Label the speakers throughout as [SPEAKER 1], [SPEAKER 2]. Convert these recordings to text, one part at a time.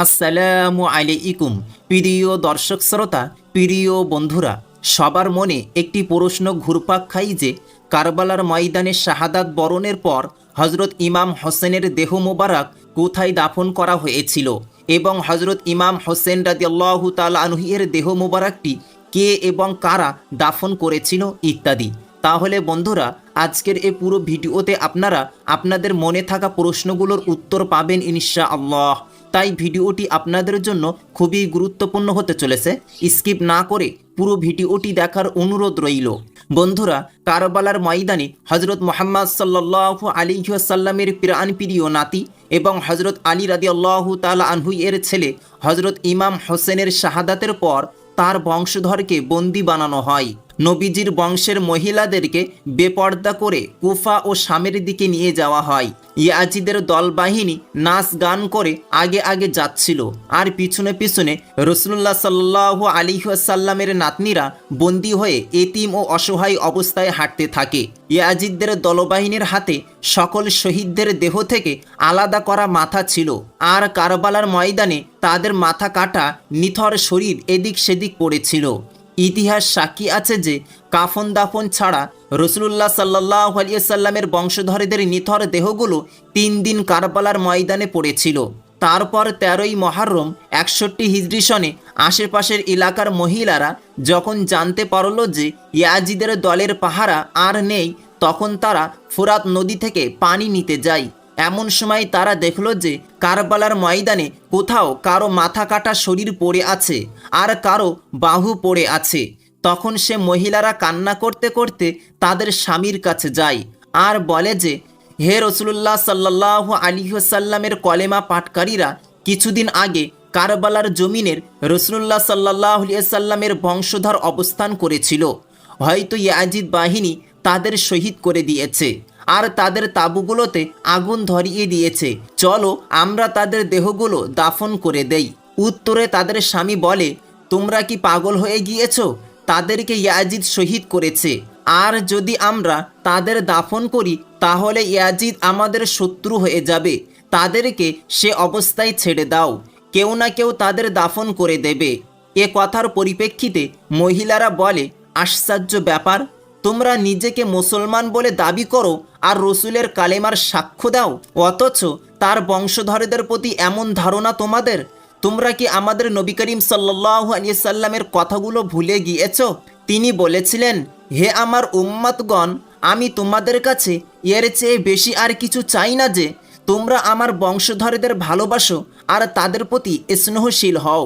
[SPEAKER 1] আসসালামু আলাইকুম। প্রিয় দর্শক শ্রোতা, প্রিয় বন্ধুরা, সবার মনে একটি প্রশ্ন ঘুরপাক খাই যে কারবালার ময়দানে শাহাদাত বরণের পর হজরত ইমাম হোসেনের দেহ মোবারক কোথায় দাফন করা হয়েছিল এবং হজরত ইমাম হোসেন রাদিয়াল্লাহু তাআলা আনহু এর দেহ মোবারকটি কে এবং কারা দাফন করেছিল ইত্যাদি। তাহলে বন্ধুরা, আজকের এই পুরো ভিডিওতে আপনারা আপনাদের মনে থাকা প্রশ্নগুলোর উত্তর পাবেন ইনশাআল্লাহ। তাই ভিডিওটি আপনাদের জন্য খুবই গুরুত্বপূর্ণ হতে চলেছে। স্কিপ না করে পুরো ভিডিওটি দেখার অনুরোধ রইল। বন্ধুরা, কারবালার ময়দানে হজরত মুহাম্মদ সাল্লাল্লাহু আলাইহি ওয়াসাল্লামের প্রাণপ্রিয় নাতি এবং হজরত আলী রাদিয়াল্লাহু তাআলা আনহু এর ছেলে হজরত ইমাম হোসেনের শাহাদাতের পর তার বংশধরকে বন্দি বানানো হয়। নবীজির বংশের মহিলাদেরকে বেপর্দা করে কুফা ও শামের দিকে নিয়ে যাওয়া হয়। ইয়াজিদের দলবাহিনী নাচ গান করে আগে আগে যাচ্ছিল, আর পিছনে পিছনে রাসূলুল্লাহ সাল্লাল্লাহু আলাইহি ওয়াসাল্লামের নাতনিরা বন্দী হয়ে এতিম ও অসহায় অবস্থায় হাঁটতে থাকে। ইয়াজিদের দলবাহিনীর হাতে সকল শহীদদের দেহ থেকে আলাদা করা মাথা ছিল, আর কারবালার ময়দানে তাদের মাথা কাটা নিথর শরীর এদিক সেদিক পড়েছিল। ইতিহাস সাক্ষী আছে যে কাফন দাফন ছাড়া রাসূলুল্লাহ সাল্লাল্লাহু আলাইহি ওয়াসাল্লামের বংশধরদের নিথর দেহগুলো 3 দিন কারবালার ময়দানে পড়েছিল। তারপর 13ই মুহররম 61 হিজরি সনে আশেপাশের এলাকার মহিলারা যখন জানতে পারল যে ইয়াজিদের দলের পাহারা আর নেই, তখন তারা ফোরাত নদী থেকে পানি নিতে যায়। এমন সময় তারা দেখল যে কারবালার ময়দানে কোথাও কারো মাথা কাটা শরীর পড়ে আছে আর কারো বাহু পড়ে আছে। তখন সে মহিলারা কান্না করতে করতে তাদের স্বামীর কাছে যায় আর বলে যে, হে রাসূলুল্লাহ সাল্লাল্লাহু আলাইহি ওয়াসাল্লামের কলেমা পাঠকারীরা কিছুদিন আগে কারবালার জমিনের রাসূলুল্লাহ সাল্লাল্লাহু আলাইহি ওয়াসাল্লামের বংশধর অবস্থান করেছিল। হয়তো ইয়াজিদ বাহিনী তাদের শহীদ করে দিয়েছে আর তাদের তাঁবুগুলোতে আগুন ধরিয়ে দিয়েছে। চলো আমরা তাদের দেহগুলো দাফন করে দেই। উত্তরে তাদের স্বামী বলে, তোমরা কি পাগল হয়ে গিয়েছো? তাদেরকে ইয়াজিদ শহীদ করেছে, আর যদি আমরা তাদের দাফন করি তাহলে ইয়াজিদ আমাদের শত্রু হয়ে যাবে। তাদেরকে সে অবস্থায় ছেড়ে দাও, কেউ না কেউ তাদের দাফন করে দেবে। এ কথার পরিপ্রেক্ষিতে মহিলারা বলে, আশ্চর্য ব্যাপার, তোমরা নিজেকে মুসলমান বলে দাবি করো আর রসুলের কালেমার সাক্ষ্য দাও, অথচ তার বংশধরদের প্রতি এমন ধারণা তোমাদের। তোমরা কি আমাদের নবী করিম সাল্লাল্লাহু আলাইহি সাল্লামের কথাগুলো ভুলে গিয়েছো? তিনি বলেছিলেন, হে আমার উম্মতগণ, আমি তোমাদের কাছে এর চেয়ে বেশি আর কিছু চাই না যে তোমরা আমার বংশধরদের ভালোবাসো আর তাদের প্রতি স্নেহশীল হও।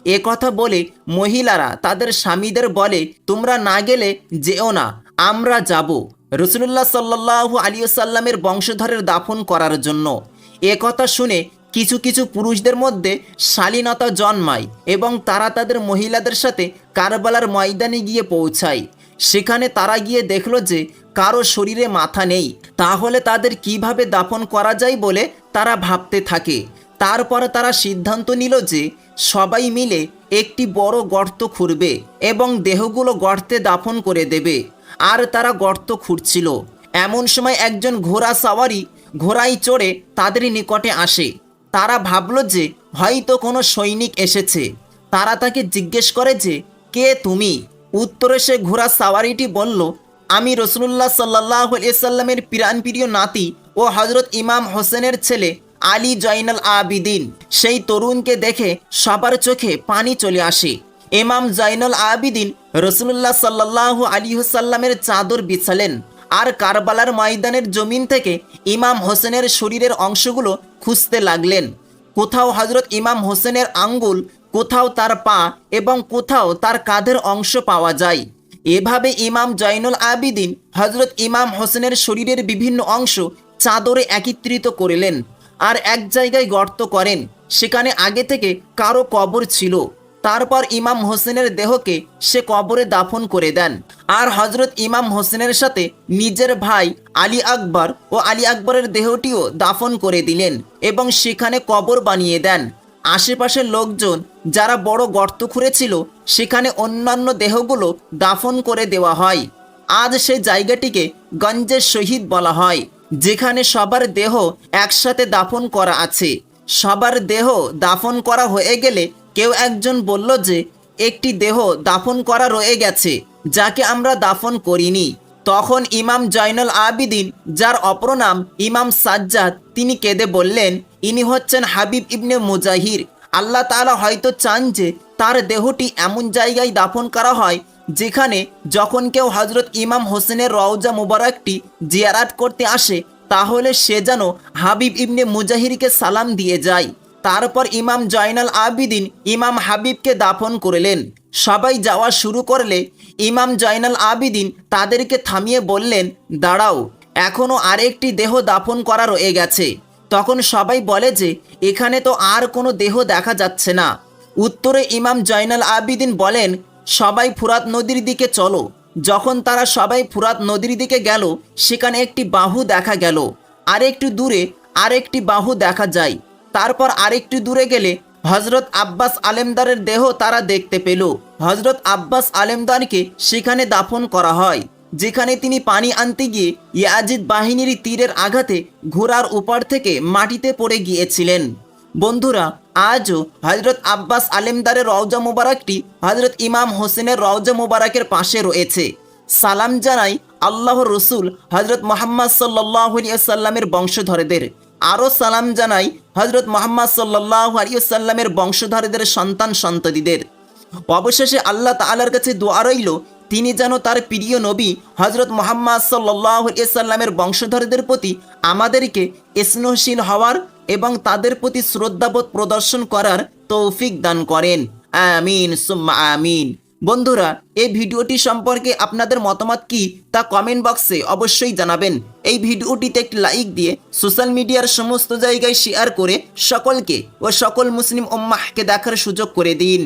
[SPEAKER 1] এ কথা বলে মহিলারা তাদের স্বামীদের বলে, তোমরা না গেলে যেও না, আমরা যাব রাসূলুল্লাহ সাল্লাল্লাহু আলাইহি ওয়াসাল্লামের বংশধরের দাফন করার জন্য। এ কথা শুনে কিছু কিছু পুরুষদের মধ্যে শালীনতা জন্মায় এবং তারা তাদের মহিলাদের সাথে কারবালার ময়দানে গিয়ে পৌঁছায়। সেখানে তারা গিয়ে দেখল যে কারো শরীরে মাথা নেই। তাহলে তাদের কিভাবে দাফন করা যায় বলে তারা ভাবতে থাকে। তারপরে তারা সিদ্ধান্ত নিল যে সবাই মিলে একটি বড় গর্ত খুঁড়বে এবং দেহগুলো গর্তে দাফন করে দেবে। আর তারা গর্ত খুঁড়ছিল, এমন সময় একজন ঘোড়া সাওয়ারি ঘোড়ায় চড়ে তাদের নিকটে আসে। তারা ভাবল যে হয়তো কোনো সৈনিক এসেছে। তারা তাকে জিজ্ঞেস করে যে, কে তুমি? উত্তরে সে ঘোড়া সাওয়ারিটি বলল, আমি রাসূলুল্লাহ সাল্লাল্লাহু আলাইহি সাল্লামের প্রাণপ্রিয় নাতি ও হযরত ইমাম হোসেনের ছেলে আলী জয়নাল আবিদিন। সেই তরুণকে দেখে সবার চোখে পানি চলে আসে। ইমাম জয়নুল আবিদিন রাসূলুল্লাহ সাল্লাল্লাহু আলাইহি ওয়াসাল্লামের চাদর বিছালেন আর কারবালার ময়দানের জমিন থেকে ইমাম হোসেনের শরীরের অংশগুলো খুঁজতে লাগলেন। কোথাও হযরত ইমাম হোসেনের আঙ্গুল, কোথাও তার পা এবং কোথাও তার কাঁধের অংশ পাওয়া যায়। এভাবে ইমাম জয়নুল আবিদিন হযরত ইমাম হোসেনের শরীরের বিভিন্ন অংশ চাদরে একত্রিত করলেন আর এক জায়গায় গর্ত করেন। সেখানে আগে থেকে কারো কবর ছিল। তারপর ইমাম হোসেনের দেহকে সে কবরে দাফন করে দেন আর হযরত ইমাম হোসেনের সাথে নিজের ভাই আলী আকবর ও আলী আকবরের দেহটিও দাফন করে দিলেন এবং সেখানে কবর বানিয়ে দেন। আশেপাশের লোকজন যারা বড় গর্ত খুঁড়েছিল সেখানে অন্যান্য দেহগুলো দাফন করে দেওয়া হয়। আজ সেই জায়গাটিকে গঞ্জে শহীদ বলা হয়, যেখানে সবার দেহ একসাথে দাফন করা আছে। সবার দেহ দাফন করা হয়ে গেলে কেউ একজন বলল যে একটি দেহ দাফন করা রয়ে গেছে, যাকে আমরা দাফন করিনি। তখন ইমাম জয়নুল আবিদিন, যার অপর নাম ইমাম সাজ্জাদ, তিনি কেঁদে বললেন, ইনি হচ্ছেন হাবিব ইবনে মুজাহির। আল্লাহ তাআলা হয়তো চান যে তার দেহটি এমন জায়গায় দাফন করা হয় যেখানে যখন কেউ হজরত ইমাম হোসেনের রওজা মুবারকটি জিয়ারাত করতে আসে তাহলে সে যেন হাবিব ইবনে মুজাহিরকে সালাম দিয়ে যায়। তারপর ইমাম জয়নুল আবিদিন ইমাম হাবিবকে দাফন করলেন। সবাই যাওয়া শুরু করলে ইমাম জয়নুল আবিদিন তাদেরকে থামিয়ে বললেন, দাঁড়াও, এখনও আরেকটি দেহ দাফন করা রয়ে গেছে। তখন সবাই বলে যে এখানে তো আর কোনো দেহ দেখা যাচ্ছে না। উত্তরে ইমাম জয়নুল আবিদিন বলেন, সবাই ফুরাত নদীর দিকে চলো। যখন তারা সবাই ফুরাত নদীর দিকে গেল, সেখানে একটি বাহু দেখা গেল। আরেকটু দূরে আরেকটি বাহু দেখা যায়। তারপর আরেকটু দূরে গেলে হজরত আব্বাস আলেমদারের দেহ তারা দেখতে পেল। হজরত আব্বাস আলেমদারকে সেখানে দাফন করা হয়, যেখানে তিনি পানি আনতে গিয়ে ইয়াজিদ বাহিনীর তীরের আঘাতে ঘোড়ার উপর থেকে মাটিতে পড়ে গিয়েছিলেন। বন্ধুরা, আজও হজরত আব্বাস আলেমদারের রওজা মুবারকটি হজরত ইমাম হোসেনের রওজা মুবারকের পাশে রয়েছে। সালাম জানাই আল্লাহর রসুল হজরত মোহাম্মদ সাল্লাল্লাহু আলাইহি ওয়াসাল্লামের বংশধরদের। আরও সালাম জানাই হজরত মোহাম্মদ সাল্লাল্লাহু আলাইহি ওয়াসাল্লামের বংশধরদের সন্তান সন্ততিদের। অবশেষে আল্লাহ তাআলার কাছে দোয়া রইল, তিনি যেন তার প্রিয় নবী হজরত মোহাম্মদ সাল্লাল্লাহু আলাইহি ওয়াসাল্লামের বংশধরদের প্রতি আমাদেরকে স্নেহশীল হওয়ার এবং তাদের প্রতি শ্রদ্ধাবোধ প্রদর্শন করার তৌফিক দান করেন। আমিন সুম্মা আমিন। বন্ধুরা, এই ভিডিওটি সম্পর্কে আপনাদের মতামত কি তা কমেন্ট বক্সে অবশ্যই জানাবেন। এই ভিডিওটিতে একটি লাইক দিয়ে সোশ্যাল মিডিয়ার সমস্ত জায়গায় শেয়ার করে সকলকে ও সকল মুসলিম উম্মাহকে দেখার সুযোগ করে দিন।